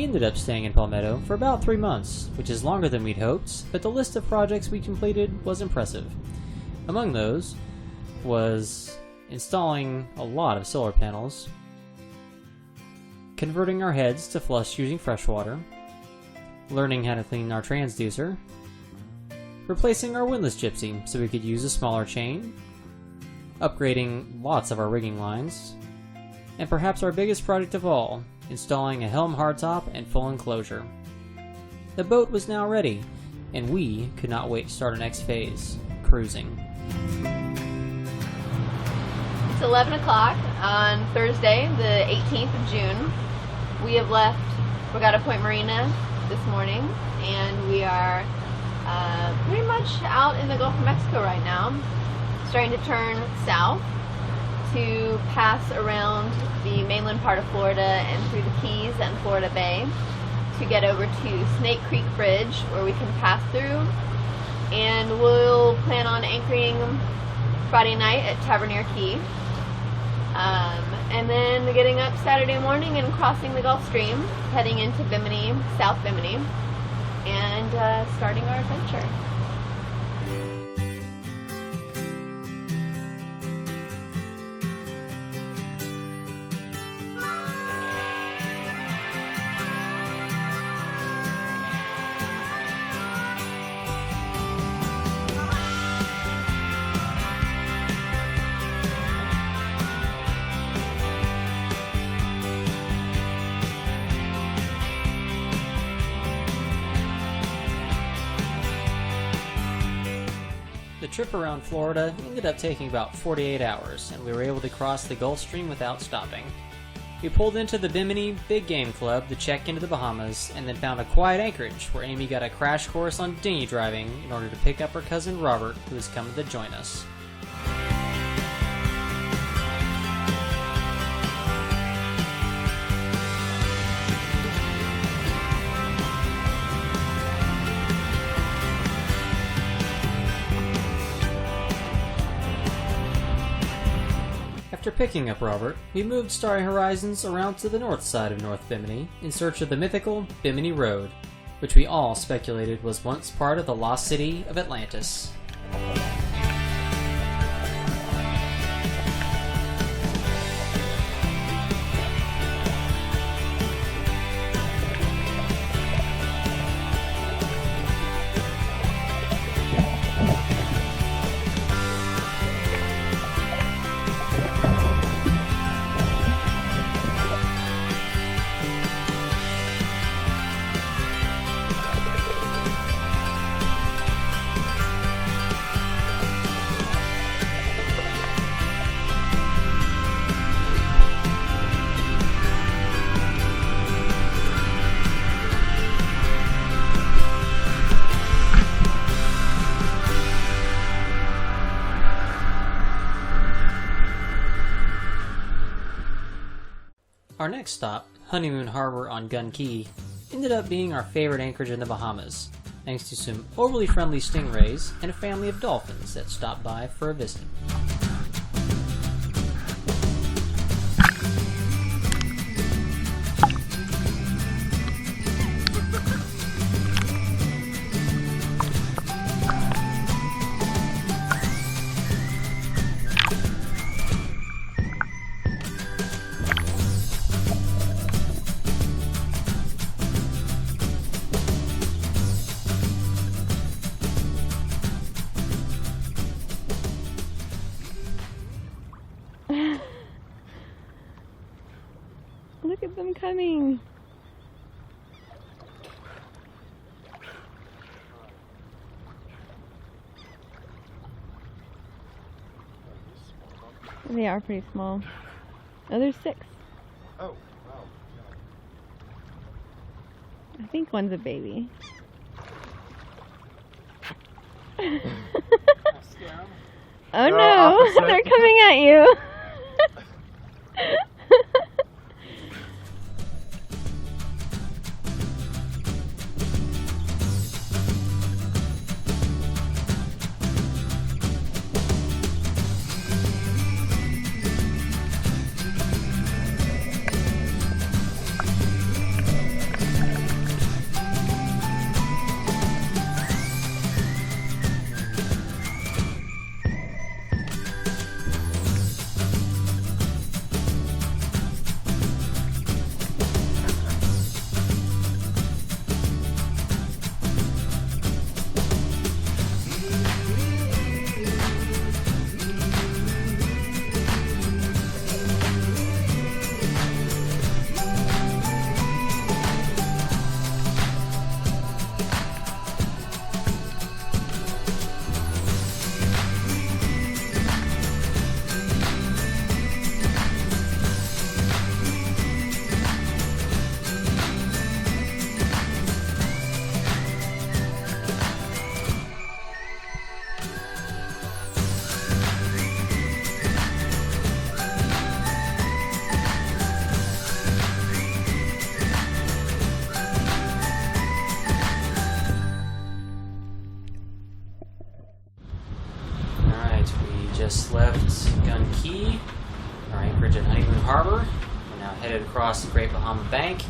ended up staying in Palmetto for about 3 months, which is longer than we'd hoped, but the list of projects we completed was impressive. Among those was installing a lot of solar panels, converting our heads to flush using fresh water, learning how to clean our transducer, replacing our windlass gypsy so we could use a smaller chain, upgrading lots of our rigging lines, and perhaps our biggest project of all, installing a helm hardtop and full enclosure. The boat was now ready, and we could not wait to start our next phase, cruising. It's 11 o'clock on Thursday, the 18th of June. We have left Regatta Point Marina this morning, and we are pretty much out in the Gulf of Mexico right now, starting to turn south to pass around the mainland part of Florida and through the Keys and Florida Bay to get over to Snake Creek Bridge, where we can pass through, and we'll plan on anchoring Friday night at Tavernier Key, and then getting up Saturday morning and crossing the Gulf Stream, heading into Bimini, South Bimini, and starting our adventure. The trip around Florida ended up taking about 48 hours, and we were able to cross the Gulf Stream without stopping. We pulled into the Bimini Big Game Club to check into the Bahamas, and then found a quiet anchorage where Amy got a crash course on dinghy driving in order to pick up her cousin Robert, who was coming to join us. After picking up Robert, we moved Starry Horizons around to the north side of North Bimini in search of the mythical Bimini Road, which we all speculated was once part of the lost city of Atlantis. Our next stop, Honeymoon Harbor on Gun Key, ended up being our favorite anchorage in the Bahamas, thanks to some overly friendly stingrays and a family of dolphins that stopped by for a visit. Look at them coming. They are pretty small. Oh, there's 6. Oh, wow. I think one's a baby. Oh no, they're coming at you. just left Gun Key, our anchorage at Honeymoon Harbor. We're now headed across the Great Bahama Bank,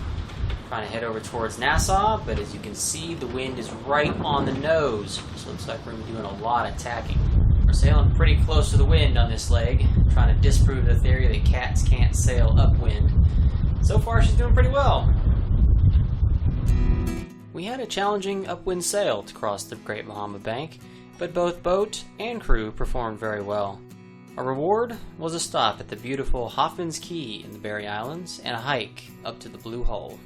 trying to head over towards Nassau, but as you can see, the wind is right on the nose, so it looks like we're going to be doing a lot of tacking. We're sailing pretty close to the wind on this leg, trying to disprove the theory that cats can't sail upwind. So far, she's doing pretty well. We had a challenging upwind sail to cross the Great Bahama Bank, but both boat and crew performed very well. Our reward was a stop at the beautiful Hoffman's Key in the Berry Islands and a hike up to the Blue Hole.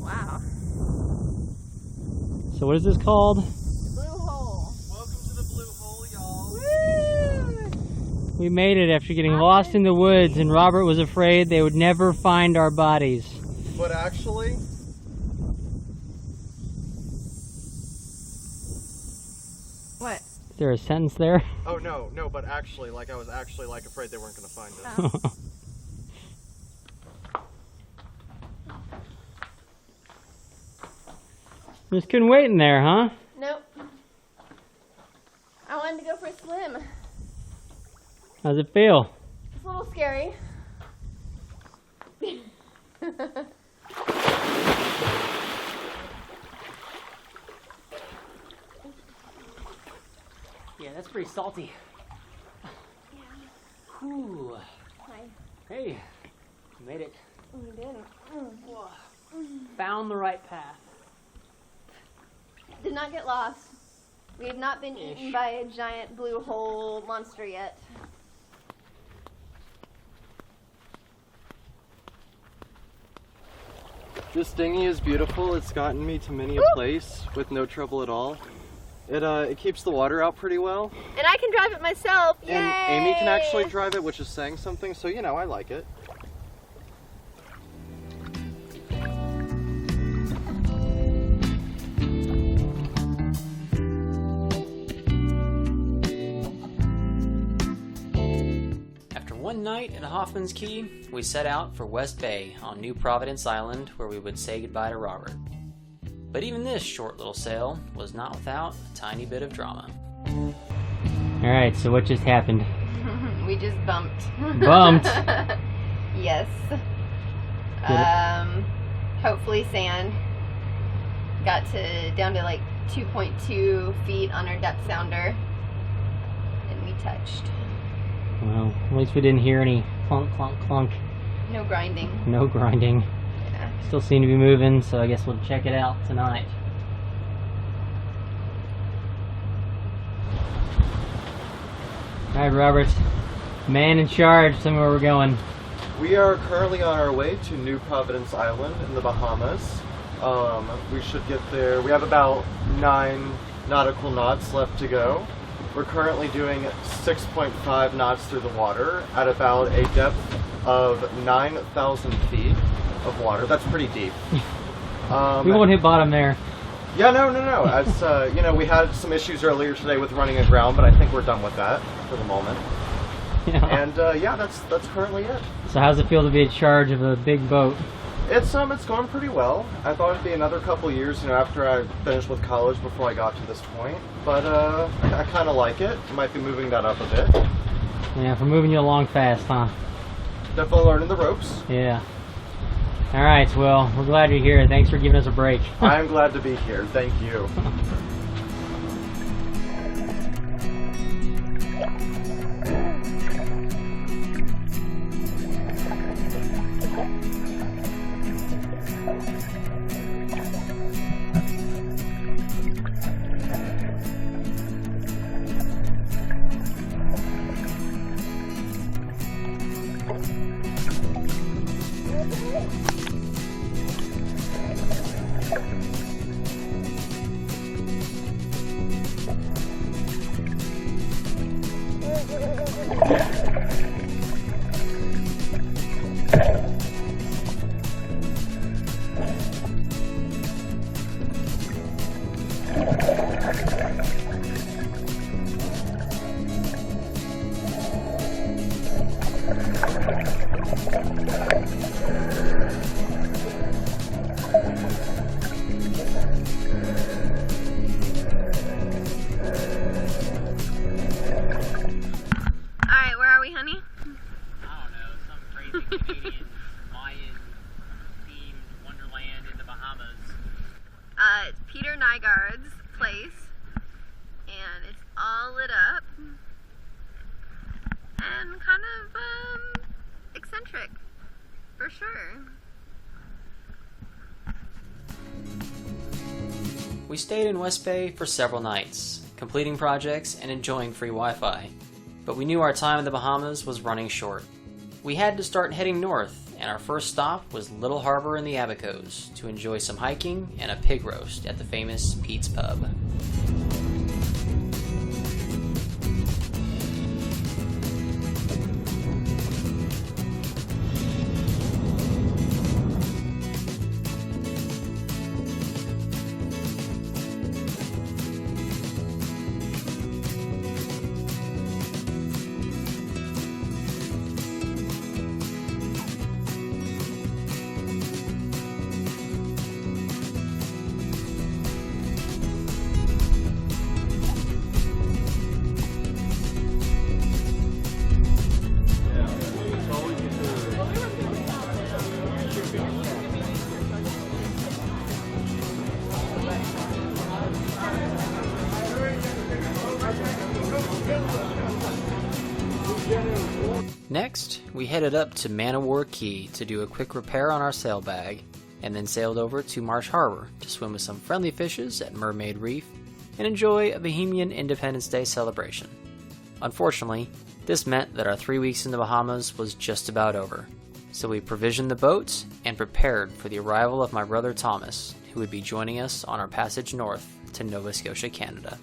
Wow. So what is this called? Blue Hole. Welcome to the Blue Hole, y'all. Woo! We made it after getting lost in the woods, and Robert was afraid they would never find our bodies. But actually, What? Is there a sentence there? oh no, but actually, I was actually afraid they weren't going to find us. Oh. Just couldn't wait in there, huh? Nope. I wanted to go for a swim. How's it feel? It's a little scary. Yeah, that's pretty salty. Ooh. Hi. Hey, you made it. You didn't. Found the right path. Did not get lost. We have not been eaten by a giant blue hole monster yet. This dinghy is beautiful. It's gotten me to many a place with no trouble at all. It keeps the water out pretty well. And I can drive it myself. Yay! And Amy can actually drive it, which is saying something, so you know, I like it. After one night at Hoffman's Key, we set out for West Bay on New Providence Island, where we would say goodbye to Robert. But even this short little sail was not without a tiny bit of drama. Alright, so what just happened? We just bumped. Bumped? Yes. Hopefully sand. Got down to like 2.2 feet on our depth sounder. And we touched. Well, at least we didn't hear any clunk, clunk, clunk. No grinding. No grinding. Yeah. Still seem to be moving, so I guess we'll check it out tonight. Alright, Robert. Man in charge, tell me where we're going. We are currently on our way to New Providence Island in the Bahamas. We should get there. We have about 9 nautical knots left to go. We're currently doing 6.5 knots through the water at about a depth of 9,000 feet of water. That's pretty deep. We won't hit bottom there. Yeah, no. As you know, we had some issues earlier today with running aground, but I think we're done with that for the moment. Yeah. And yeah, that's currently it. So how's it feel to be in charge of a big boat? It's going pretty well. I thought it'd be another couple years, after I finished with college before I got to this point. But I kind of like it. Might be moving that up a bit. Yeah, we're moving you along fast, huh? Definitely learning the ropes. Yeah. Alright, well, we're glad you're here. Thanks for giving us a break. I'm glad to be here. Thank you. all lit up and kind of eccentric, for sure. We stayed in West Bay for several nights, completing projects and enjoying free Wi-Fi. But we knew our time in the Bahamas was running short. We had to start heading north, and our first stop was Little Harbor in the Abacos to enjoy some hiking and a pig roast at the famous Pete's Pub. Next, we headed up to Man o' War Key to do a quick repair on our sail bag, and then sailed over to Marsh Harbor to swim with some friendly fishes at Mermaid Reef and enjoy a Bahamian Independence Day celebration. Unfortunately, this meant that our 3 weeks in the Bahamas was just about over, so we provisioned the boat and prepared for the arrival of my brother Thomas, who would be joining us on our passage north to Nova Scotia, Canada.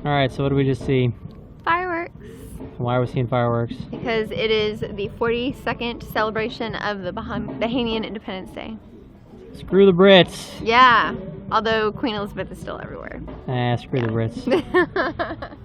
Alright, so what did we just see? Fireworks. Why are we seeing fireworks? Because it is the 42nd celebration of the Bahamian Independence Day. Screw the Brits! Yeah, although Queen Elizabeth is still everywhere. Screw the Brits.